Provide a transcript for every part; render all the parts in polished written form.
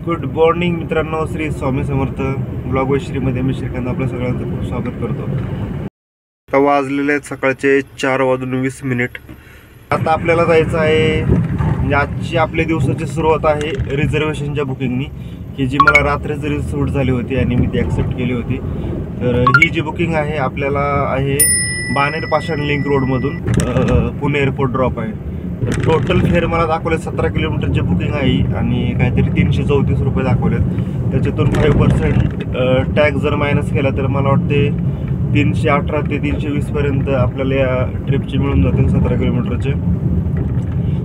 Good morning मित्रांनो, Shri Swami Samarth blog वैश्रीमध्ये मी श्रीकांत आपल्या सगळ्यांचं खूप स्वागत करतो. आता वाजलेले आहेत सकाळचे 4:20. आता आपल्याला जायचं आहे, म्हणजे आजची आपल्या दिवसाची सुरुवात आहे रिझर्वेशनच्या बुकिंगनी, की जी मला रात्री जरी सूट झाली होती आणि मी ती ॲक्सेप्ट केली होती. तर ही जी बुकिंग आहे आपल्याला आहे बाणेर पाषाण लिंक रोडमधून पुणे एअरपोर्ट ड्रॉप आहे. तर टोटल फेअर मला दाखवले 17 किलोमीटरची बुकिंग आहे आणि काहीतरी 334 रुपये दाखवलेत. त्याच्यातून 5% टॅक्स जर मायनस केला तर मला वाटते 318 ते 320 आपल्याला या ट्रिपची मिळून जातील 17 किलोमीटरचे.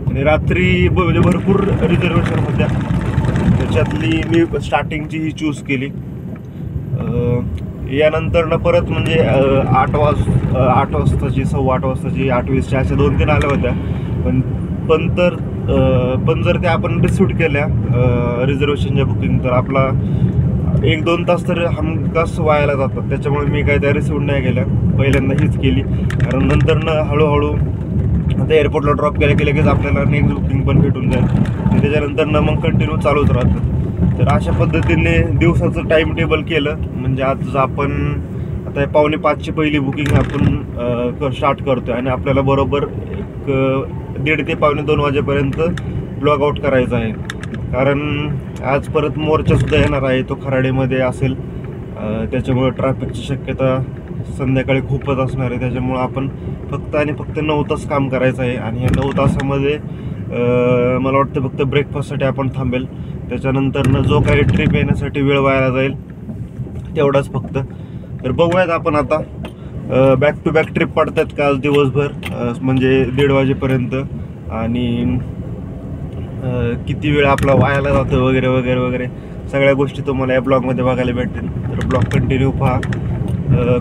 आणि रात्री म्हणजे भरपूर रिझर्वेशन होत्या, त्याच्यातली मी स्टार्टिंगची ही चूज केली. यानंतर परत म्हणजे 8 वाजताची 8:15 वाजताची 8:20ची अशा 2-3 आल्या होत्या. पण जर त्या आपण रिसिव्ह केल्या रिझर्वेशनच्या बुकिंग तर आपला 1-2 तास तर हमखास व्हायला जातात. त्याच्यामुळे मी काय त्या रिसिव्ह नाही केल्या, पहिल्यांदा हीच केली. कारण नंतर हळूहळू आता एअरपोर्टला ड्रॉप केल्या की लगेच आपल्याला नेक्स्ट बुकिंग पण भेटून जाईल आणि त्याच्यानंतर मग कंटिन्यू चालूच राहतं. तर अशा पद्धतीने दिवसाचं टाईम टेबल केलं. म्हणजे आज आपण आता 4:45ची पहिली बुकिंग आपण स्टार्ट करतो आहे आणि आपल्याला बरोबर 1:30 ते 2:45 वाजेपर्यंत ब्लॉग आउट करायचा आहे. कारण आज परत मोर्चासुद्धा येणार आहे, तो खराडेमध्ये असेल. त्याच्यामुळे ट्रॅफिकची शक्यता संध्याकाळी खूपच असणार आहे. त्याच्यामुळं आपण फक्त 9 तास काम करायचं आहे आणि या 9 तासामध्ये मला वाटतं फक्त ब्रेकफास्टसाठी आपण थांबेल. त्याच्यानंतर जो काही ट्रिप येण्यासाठी वेळ व्हायला जाईल तेवढाच फक्त. तर बघूयात आपण आता बॅक टू बॅक ट्रिप पडतात का आज दिवसभर, म्हणजे 1:30 वाजेपर्यंत, आणि किती वेळ आपला व्हायला जातं वगैरे वगैरे वगैरे सगळ्या गोष्टी तुम्हाला या ब्लॉगमध्ये बघायला भेटतील. तर ब्लॉग कंटिन्यू पहा.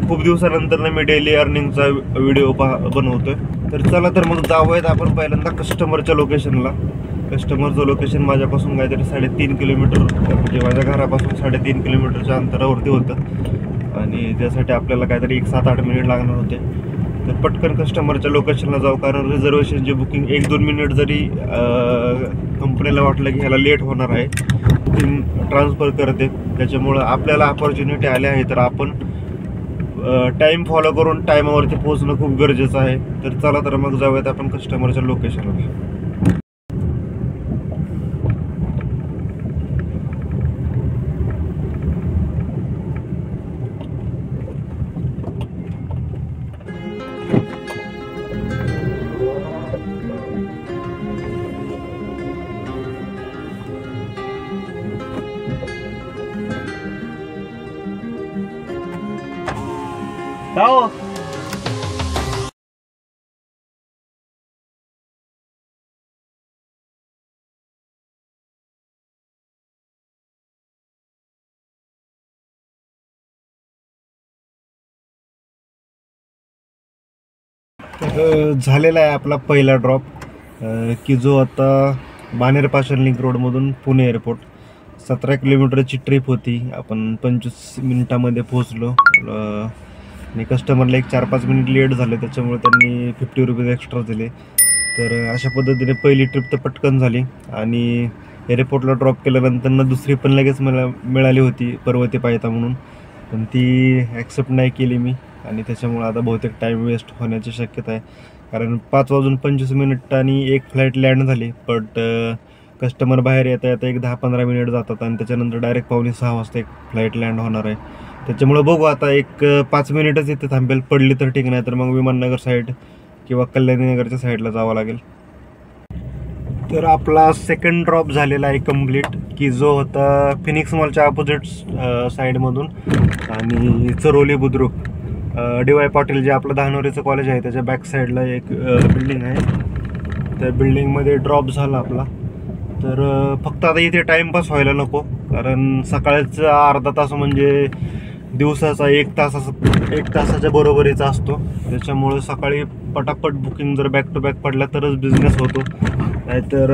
खूप दिवसानंतर मी डेली अर्निंगचा व्हिडिओ बनवतोय. तर चला तर मग जाऊयात आपण पहिल्यांदा कस्टमरच्या लोकेशनला. कस्टमरचं लोकेशन माझ्यापासून काहीतरी 3.5 किलोमीटर, म्हणजे माझ्या घरापासून 3.5 किलोमीटरच्या अंतरावरती होतं आणि त्यासाठी आपल्याला काहीतरी 7-8 मिनिट लागणार होते. तर पटकन कस्टमरच्या लोकेशनला जाऊ, कारण रिझर्वेशनची बुकिंग 1-2 मिनिट जरी कंपनीला वाटलं की ह्याला लेट होणार आहे, बुकिंग ट्रान्सफर करते. त्याच्यामुळं आपल्याला अपॉर्च्युनिटी आली आहे तर आपण टाईम फॉलो करून टाईमावरती पोहोचणं खूप गरजेचं आहे. तर चला तर मग जाऊयात आपण कस्टमरच्या लोकेशनला. जाओ. झालेला आहे आपला पहिला ड्रॉप, की जो आता बाणेर पाषाण लिंक रोडमधून पुणे एअरपोर्ट. 17 किलोमीटरची ट्रिप होती. आपण 25 मिनिटामध्ये पोहोचलो आणि कस्टमरला 4-5 मिनिट लेट झाले, त्याच्यामुळे त्यांनी 50 रुपये एक्स्ट्रा दिले. तर अशा पद्धतीने पहिली ट्रिप तर पटकन झाली आणि एअरपोर्टला ड्रॉप केल्यानंतर दुसरी पण लगेच मला मिळाली होती पर्वती पायथा म्हणून, पण ती ॲक्सेप्ट नाही केली मी आणि त्याच्यामुळे आता बहुतेक टाईम वेस्ट होण्याची शक्यता आहे. कारण 5:25 आणि एक फ्लाईट लँड झाली, बट कस्टमर बाहेर येता येता 10-15 मिनिट जातात आणि त्याच्यानंतर डायरेक्ट 5:45 वाजता एक फ्लाईट लँड होणार आहे. त्याच्यामुळं बघू आता 5 मिनिटच इथे थांबेल, पडली तर ठीक, नाही तर मग विमाननगर साईड किंवा कल्याणीनगरच्या साईडला जावं लागेल. तर आपला सेकंड ड्रॉप झालेला आहे कंप्लीट, की जो होता फिनिक्स मॉलच्या अपोजिट साईडमधून आणि चरोली बुद्रुक DY पाटील जे आपलं धानोरीचं कॉलेज आहे त्याच्या बॅक साईडला एक बिल्डिंग आहे. त्या बिल्डिंगमध्ये ड्रॉप झाला आपला. तर फक्त आता इथे टाईमपास व्हायला नको, कारण सकाळचा अर्धा तास म्हणजे दिवसाचा 1 तासाच्या बरोबरीचा असतो. त्याच्यामुळे सकाळी पटापट बुकिंग जर बॅक टू बॅक पडला तरच बिझनेस होतो. नाहीतर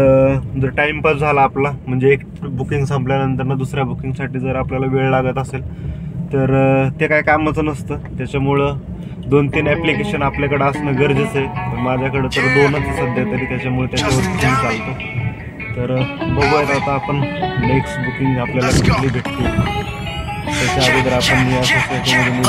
जर टाईमपास झाला आपला, म्हणजे एक बुकिंग संपल्यानंतर दुसऱ्या बुकिंगसाठी जर आपल्याला वेळ लागत असेल तर ते काय कामाचं नसतं. त्याच्यामुळं 2-3 ॲप्लिकेशन आपल्याकडे असणं गरजेचं आहे. माझ्याकडे तर 2च सध्या तरी, त्याच्यामुळे त्याच्यावरती चालतो. तर बघूयात आता आपण नेक्स्ट बुकिंग आपल्याला कुठली भेटते. त्याच्या अगोदर आपण या सोसायटीमध्ये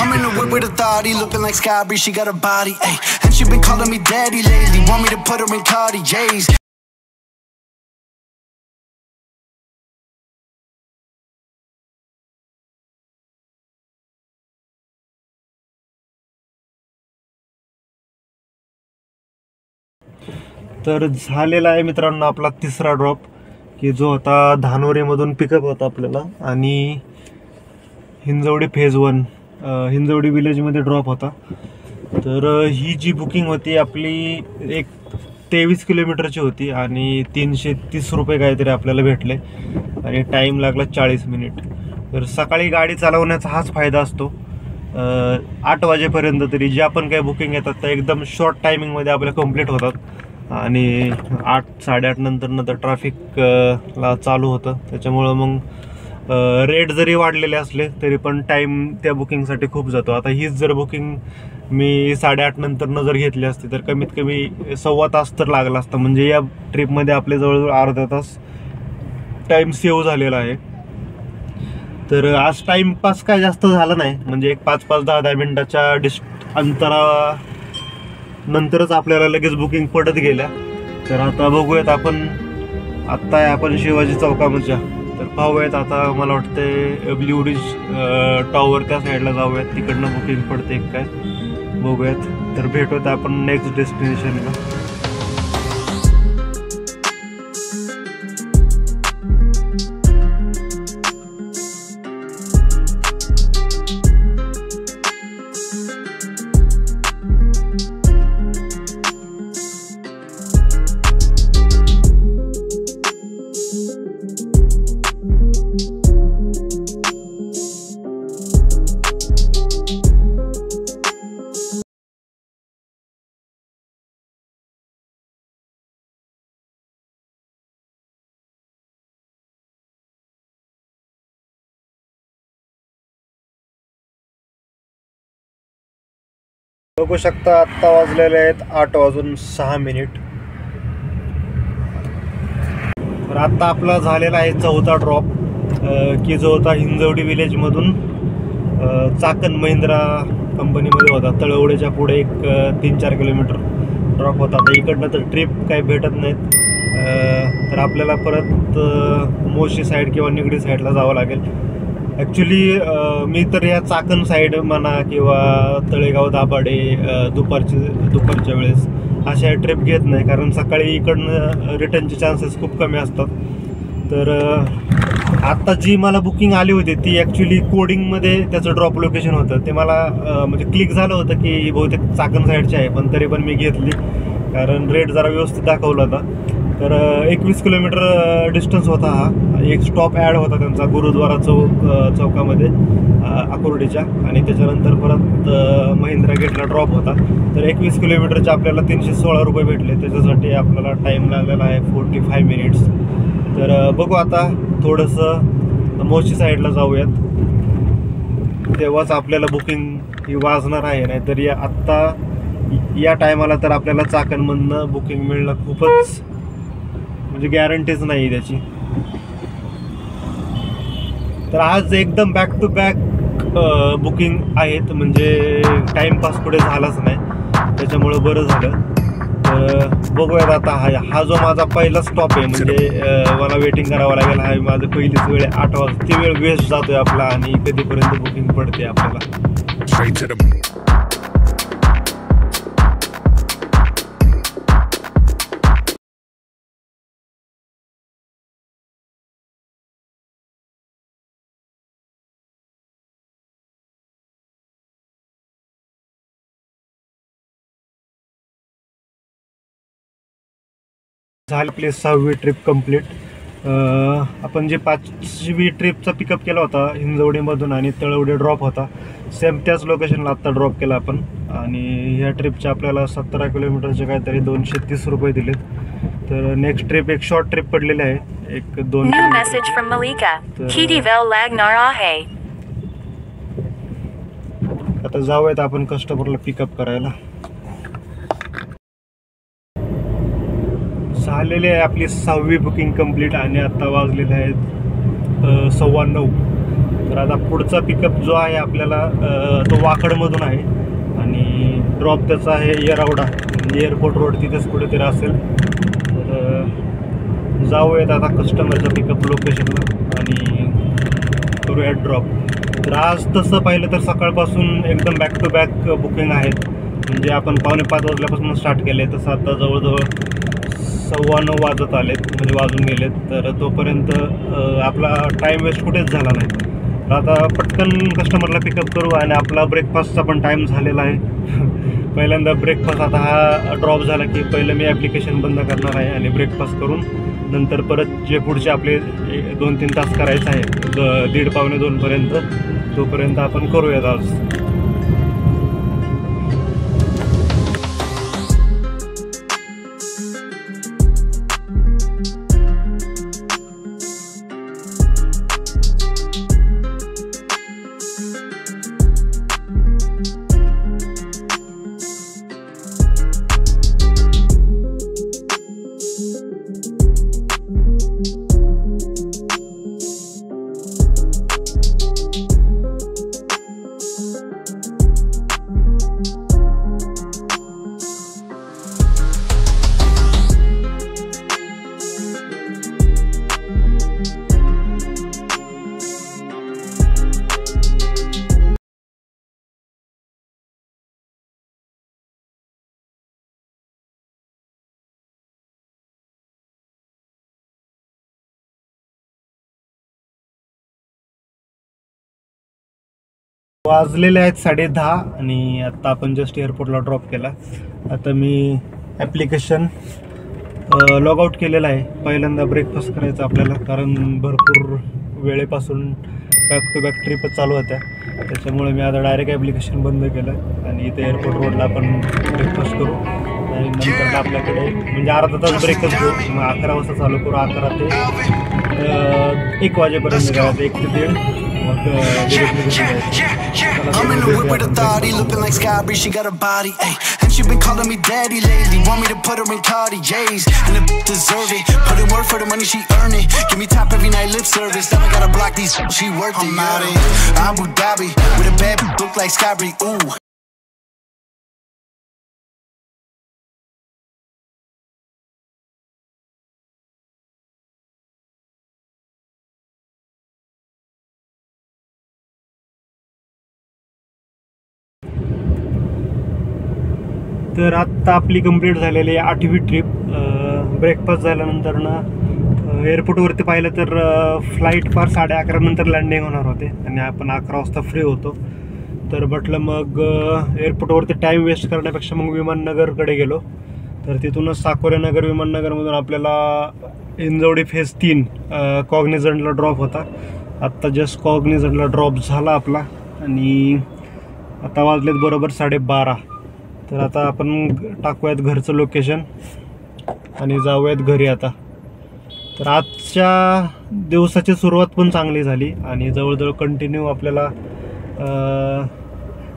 तर झालेला आहे मित्रांनो आपला तिसरा ड्रॉप, की जो होता धानोरीमधून पिकअप होता आपल्याला आणि हिंजवडी फेज 1 हिंजवडी विलेजमध्ये ड्रॉप होता. तर ही जी बुकिंग होती आपली एक 23 किलोमीटरची होती आणि 330 रुपये काहीतरी आपल्याला भेटले आणि टाईम लागला 40 मिनिट. तर सकाळी गाडी चालवण्याचा हाच फायदा असतो. 8 वाजेपर्यंत तरी ज्या पण काही बुकिंग येतात त्या एकदम शॉर्ट टायमिंगमध्ये आपल्या कंप्लीट होतात आणि 8-8:30 नंतर ट्रॅफिकला चालू होतं. त्याच्यामुळं मग रेट जरी वाढलेले असले तरी पण टाईम त्या बुकिंगसाठी खूप जातो. आता हीच जर बुकिंग मी 8:30 नंतर जर घेतली असती तर कमीत कमी 1.25 तास तर लागला असता. म्हणजे या ट्रिपमध्ये आपले जवळजवळ अर्धा तास टाईम सेव्ह झालेला आहे. तर आज टाईमपास काय जास्त झाला नाही, म्हणजे एक 5-5, 10-10 मिनिटाच्या अंतरानंतरच आपल्याला लगेच बुकिंग पडत गेल्या. तर आता बघूयात आपण. आत्ता आहे आपण शिवाजी चौकामध्ये. तर पाहूयात आता. मला वाटतं ब्ल्यू रिज टॉवर त्या साईडला जाऊयात, तिकडनं बुकिंग पडते काय बघूयात. तर भेटूयात आपण नेक्स्ट डेस्टिनेशनला. बघू शकता आत्ता वाजलेले आहेत 8:06. तर आत्ता आपला झालेला आहे 4था ड्रॉप, की जो होता हिंजवडी विलेजमधून चाकण महिंद्रा कंपनीमध्ये होता. तळवडेच्या पुढे एक 3-4 किलोमीटर ड्रॉप होता. आता इकडनं तर ट्रिप काही भेटत नाहीत. तर आपल्याला परत मोशी साईड किंवा निगडी साईडला जावं लागेल. ॲक्च्युली मी तर या चाकण साईड म्हणा किंवा तळेगाव दाभाडे दुपारच्या वेळेस अशा ट्रिप घेत नाही, कारण सकाळी इकडनं रिटर्नचे चान्सेस खूप कमी असतात. तर आत्ता जी मला बुकिंग आली होती ती ॲक्च्युली कोडिंगमध्ये त्याचं ड्रॉप लोकेशन होतं. ते मला म्हणजे क्लिक झालं होतं की बहुतेक चाकण साईडचे आहे, पण तरी पण मी घेतली कारण रेट जरा व्यवस्थित दाखवला होता. तर 21 किलोमीटर डिस्टन्स होता हा. एक स्टॉप ॲड होता त्यांचा गुरुद्वारा चौकामध्ये आकुर्डीच्या, आणि त्याच्यानंतर परत महिंद्रा गेटला ड्रॉप होता. तर 21 किलोमीटरचे आपल्याला 316 रुपये भेटले. त्याच्यासाठी आपल्याला टाईम लागलेला आहे 45 मिनिट्स. तर बघू आता थोडंसं मोशी साईडला जाऊयात, तेव्हाच आपल्याला बुकिंग ही वाजणार आहे. नाहीतर या टायमाला तर आपल्याला चाकणमधनं बुकिंग मिळणं खूपच म्हणजे गॅरंटीच नाही त्याची. तर आज एकदम बॅक टू बॅक बुकिंग आहेत, म्हणजे टाईमपास पुढे झालाच नाही, त्याच्यामुळं बरं झालं. तर बघूयात आता. हा जो माझा पहिला स्टॉप आहे, म्हणजे मला वेटिंग करावं लागेल. हा माझं पहिलीच वेळ 8 वाजता. ती वेळ वेस्ट जातोय आपला आणि कधीपर्यंत बुकिंग पडते आपल्याला. झाली आपली 6वी ट्रिप कंप्लीट. आपण जे 5वी ट्रिपचा पिकअप केला होता हिंजवडीमधून आणि तळवडे ड्रॉप होता, सेम त्याच लोकेशनला आत्ता ड्रॉप केला आपण. आणि ह्या ट्रिपचे आपल्याला 17 किलोमीटरचे काहीतरी 230 रुपये दिलेत. तर नेक्स्ट ट्रिप एक शॉर्ट ट्रिप पडलेली आहे, एक 2 आता जाऊयात आपण कस्टमरला पिकअप करायला. झालेली आहे आपली 6वी बुकिंग कंप्लीट आणि आता वाजलेले आहेत 9:15. तर आता पुढचा पिकअप जो आहे आपल्याला तो वाकडमधून आहे आणि ड्रॉप त्याचा आहे येरवडा, एअरपोर्ट रोड तिथेच कुठेतरी असेल. तर जाऊयात आता कस्टमरच्या पिकअप लोकेशनला आणि करूयात ड्रॉप. तर आज तसं पाहिलं तर सकाळपासून एकदम बॅक टू बॅक बुकिंग आहेत. म्हणजे आपण 5:45 वाजल्यापासून स्टार्ट केले, तसं आता जवळजवळ 9:15 वाजत आलेत, म्हणजे वाजून गेलेत. तर तोपर्यंत आपला टाईम वेस्ट कुठेच झाला नाही. तर आता पटकन कस्टमरला पिकअप करू आणि आपला ब्रेकफास्टचा पण टाईम झालेला आहे. पहिल्यांदा ब्रेकफास्ट, आता हा ड्रॉप झाला की पहिलं मी ॲप्लिकेशन बंद करणार आहे आणि ब्रेकफास्ट करून नंतर परत जे पुढचे आपले 2-3 तास करायचं आहे 1:30-1:45 पर्यंत, तोपर्यंत आपण करूयात आज. वाजलेले आहेत 10:30 आणि आत्ता आपण जस्ट एअरपोर्टला ड्रॉप केला. आता मी ॲप्लिकेशन लॉग आउट केलेलं आहे. पहिल्यांदा ब्रेकफास्ट करायचा आपल्याला, कारण भरपूर वेळेपासून बॅक टू बॅक ट्रिपच चालू होत्या. त्याच्यामुळे मी आता डायरेक्ट ॲप्लिकेशन बंद केलं आणि इथे एअरपोर्ट रोडला आपण ब्रेकफास्ट करू आणि नंतर आपल्याकडे म्हणजे अर्धा तास ब्रेकच घेऊ. मग 11 वाजता चालू करू, 11 ते 1 वाजेपर्यंत करायचं, 1 ते 1:30. I'm in the whip with authority, looking like Sky Bree, she got a body, ayy. And she been calling me daddy lately, want me to put her in Cartiers, and the deserve it. Put in work for the money, she earn it. Give me top every night, lip service. Now I gotta block these, she worth it. I'm out in Abu Dhabi with a bad look like Sky Bree, ooh. तर आत्ता आपली complete झालेली आहे 8वी trip. Breakfast झाल्यानंतर ना एअरपोर्टवरती पाहिलं तर फ्लाईट फार 11:30 नंतर लँडिंग होणार होते आणि आपण 11 वाजता फ्री होतो. तर म्हटलं मग एअरपोर्टवरती टाईम वेस्ट करण्यापेक्षा मग विमाननगरकडे गेलो. तर तिथूनच साकोरेनगर विमाननगरमधून आपल्याला हिंजवडी फेज 3 कॉग्निझंटला ड्रॉप होता. आत्ता जस्ट कॉग्निझंटला ड्रॉप झाला आपला आणि आता वाजलेत बरोबर 12:30. तर आता आपण टाकूयात घरचं लोकेशन आणि जाऊयात घरी आता. तर आजच्या दिवसाची सुरुवात पण चांगली झाली आणि जवळजवळ कंटिन्यू आपल्याला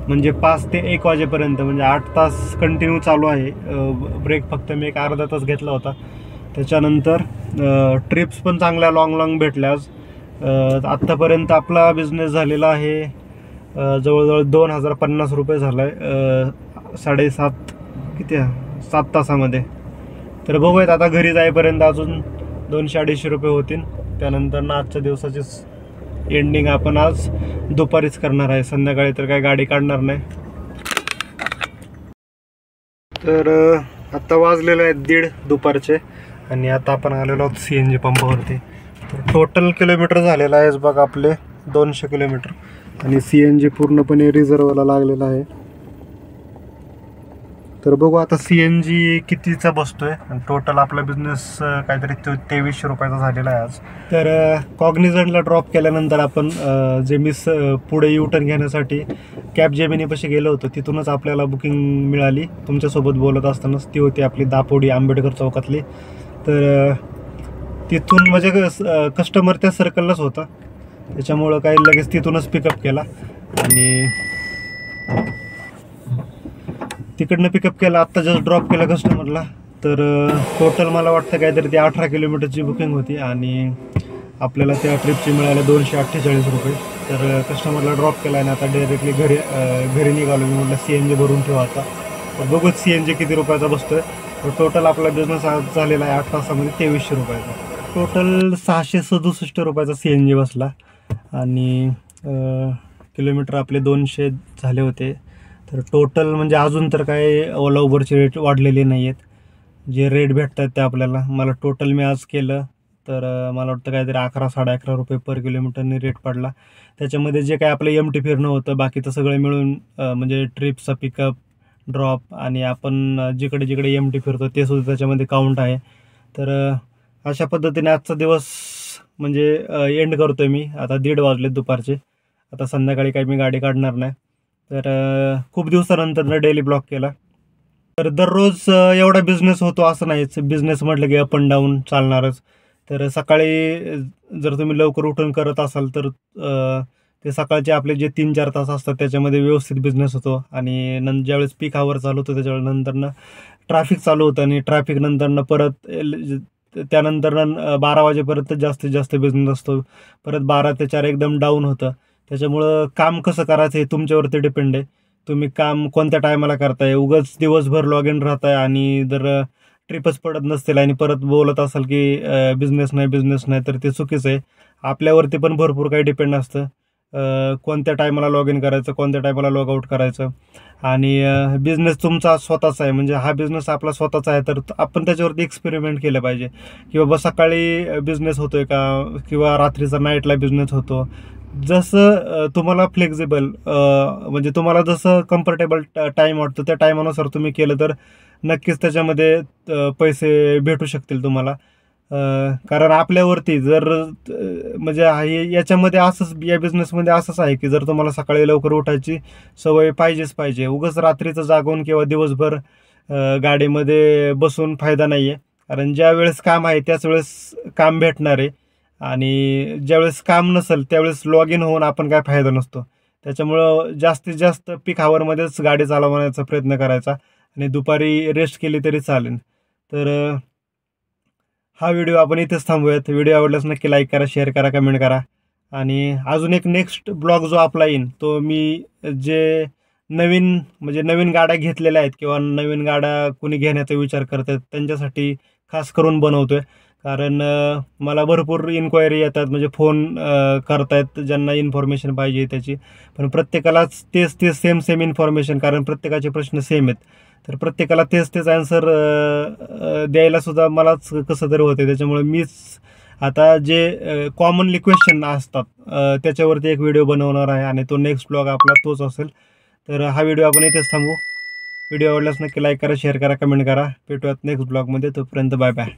म्हणजे 5 ते 1 वाजेपर्यंत म्हणजे 8 तास कंटिन्यू चालू आहे. ब्रेक फक्त मी एक अर्धा तास घेतला होता. त्याच्यानंतर ट्रिप्स पण चांगल्या लॉंग भेटल्या आज. आत्तापर्यंत आपला बिझनेस झालेला आहे जवळजवळ 2,050 रुपये झाला आहे 7 तासामध्ये. तर बघूयात आता घरी जाईपर्यंत अजून 200-250 रुपये होतील. त्यानंतर ना आजच्या दिवसाचीच एंडिंग आपण आज दुपारीच करणार आहे, संध्याकाळी तर काय गाडी काढणार नाही. तर आता वाजलेले आहेत 1:30 दुपारचे आणि आता आपण आलेलो आहोत CNG पंपावरती. तर टोटल किलोमीटर झालेलं आहे बघा आपले 200 किलोमीटर आणि CNG पूर्णपणे रिझर्वला लागलेला आहे. तर बघू आता CNG कितीचा बसतोय आणि टोटल आपला बिझनेस काहीतरी 2300 रुपयाचा झालेला आहे आज. तर कॉग्निझंटला ड्रॉप केल्यानंतर आपण जे पुढे U-टर्न घेण्यासाठी कॅब जेमिनीपाशी गेलो होतो तिथूनच आपल्याला बुकिंग मिळाली. तुमच्यासोबत बोलत असतानाच ती होती आपली दापोडी आंबेडकर चौकातली. तर तिथून म्हणजे कस्टमर त्या सर्कललाच होता, त्याच्यामुळं काही लगेच तिथूनच पिकअप केला आणि तिकडनं पिकअप केला. आत्ता जस्ट ड्रॉप केला कस्टमरला. तर टोटल मला वाटतं काहीतरी ती 18 किलोमीटरची बुकिंग होती आणि आपल्याला त्या ट्रिपची मिळाले 248 रुपये. तर कस्टमरला ड्रॉप केला आणि आता डायरेक्टली घरी निघालो. मी म्हटलं CNG भरून ठेवा आता. तर बघूच CNG किती रुपयाचा बसतोय. तर टोटल आपला बिझनेस आज झालेला आहे 8 तासामध्ये 2300 रुपयाचा. टोटल 667 रुपयाचा CNG बसला आणि किलोमीटर आपले 200 झाले होते. तर टोटल म्हणजे अजून तर काय ओला उबरचे रेट वाढलेले नाही आहेत. जे रेट भेटतात ते आपल्याला मला टोटल मी आज केलं तर मला वाटतं काहीतरी 11-11.5 रुपये पर किलोमीटरने रेट पडला. त्याच्यामध्ये जे काय आपलं MT फिरणं होतं बाकीचं सगळं मिळून म्हणजे ट्रिपचा पिकअप ड्रॉप आणि आपण जिकडे MT फिरतो ते सुद्धा त्याच्यामध्ये काउंट आहे. तर अशा पद्धतीने आजचा दिवस म्हणजे एंड करतो आहे मी. आता 1:30 वाजले दुपारचे. आता संध्याकाळी काही मी गाडी काढणार नाही. तर खूप दिवसानंतर डेली ब्लॉग केला. तर दररोज एवढा बिझनेस होतो असं नाहीच. बिझनेस म्हटलं की अप अँड डाऊन चालणारच. तर सकाळी जर तुम्ही लवकर उठून करत असाल तर ते सकाळचे आपले जे 3-4 तास असतात त्याच्यामध्ये व्यवस्थित बिझनेस होतो आणि ज्यावेळेस पीक आवर चालू होतं त्याच्यावेळेस नंतरनं ट्रॅफिक चालू होतं आणि ट्रॅफिक नंतरनं परत त्यानंतर 12 वाजेपर्यंत जास्तीत जास्त बिझनेस असतो. परत 12 ते 4 एकदम डाऊन होतं. त्याच्यामुळं काम कसं करायचं हे तुमच्यावरती डिपेंड आहे. तुम्ही काम कोणत्या टायमाला करताय. उगाच दिवसभर लॉग इन राहताय आणि जर ट्रिपच पडत नसतील आणि परत बोलत असाल की बिझनेस नाही तर ते चुकीचं आहे. आपल्यावरती पण भरपूर काही डिपेंड असतं. कोणत्या टायमाला लॉग इन करायचं, कोणत्या टायमाला लॉग आउट करायचं आणि बिझनेस तुमचा स्वतःचा आहे म्हणजे हा बिझनेस आपला स्वतःचा आहे. तर आपण त्याच्यावरती एक्सपेरिमेंट केलं पाहिजे की बाबा सकाळी बिझनेस होतोय का किंवा रात्रीचा नाईटला बिझनेस होतो. जसं तुम्हाला फ्लेक्झिबल म्हणजे तुम्हाला जसं कम्फर्टेबल टाईम वाटतो त्या टायमानुसार तुम्ही केलं तर नक्कीच त्याच्यामध्ये पैसे भेटू शकतील तुम्हाला. कारण आपल्यावरती जर म्हणजे याच्यामध्ये असंच या बिझनेसमध्ये असंच आहे की जर तुम्हाला सकाळी लवकर उठायची सवय पाहिजे. उगाच रात्रीचं जागून किंवा दिवसभर गाडीमध्ये बसून फायदा नाही आहे. कारण ज्या वेळेस काम आहे त्याच वेळेस काम भेटणार आहे आणि ज्यावेळेस काम नसेल त्यावेळेस लॉग इन होऊन आपण काय फायदा नसतो. त्याच्यामुळं जास्तीत जास्त पीक आवरमध्येच गाडी चालवण्याचा प्रयत्न करायचा आणि दुपारी रेस्ट केली तरी चालेल. तर हा व्हिडिओ आपण इथेच थांबूयात. व्हिडिओ आवडल्यास नक्की लाईक करा, शेअर करा, कमेंट करा आणि अजून एक नेक्स्ट ब्लॉग जो आपला येईन तो मी जे नवीन गाड्या घेतलेल्या आहेत किंवा नवीन गाड्या कुणी घेण्याचा विचार करतात त्यांच्यासाठी खास करून बनवतोय. कारण मला भरपूर इन्क्वायरी येतात म्हणजे फोन करतायत ज्यांना इन्फॉर्मेशन पाहिजे त्याची. पण प्रत्येकालाच तेच सेम इन्फॉर्मेशन कारण प्रत्येकाचे प्रश्न सेम आहेत. तर प्रत्येकाला तेच आन्सर द्यायला सुद्धा मलाच कसं तरी होते. त्याच्यामुळे मीच आता जे कॉमनली क्वेश्चन असतात त्याच्यावरती एक व्हिडिओ बनवणार आहे आणि तो नेक्स्ट ब्लॉग आपला तोच असेल. तर हा व्हिडिओ आपण इथेच थांबू. व्हिडिओ आवडल्यास नक्की लाईक करा, शेअर करा, कमेंट करा. भेटूयात नेक्स्ट ब्लॉगमध्ये. तोपर्यंत बाय बाय.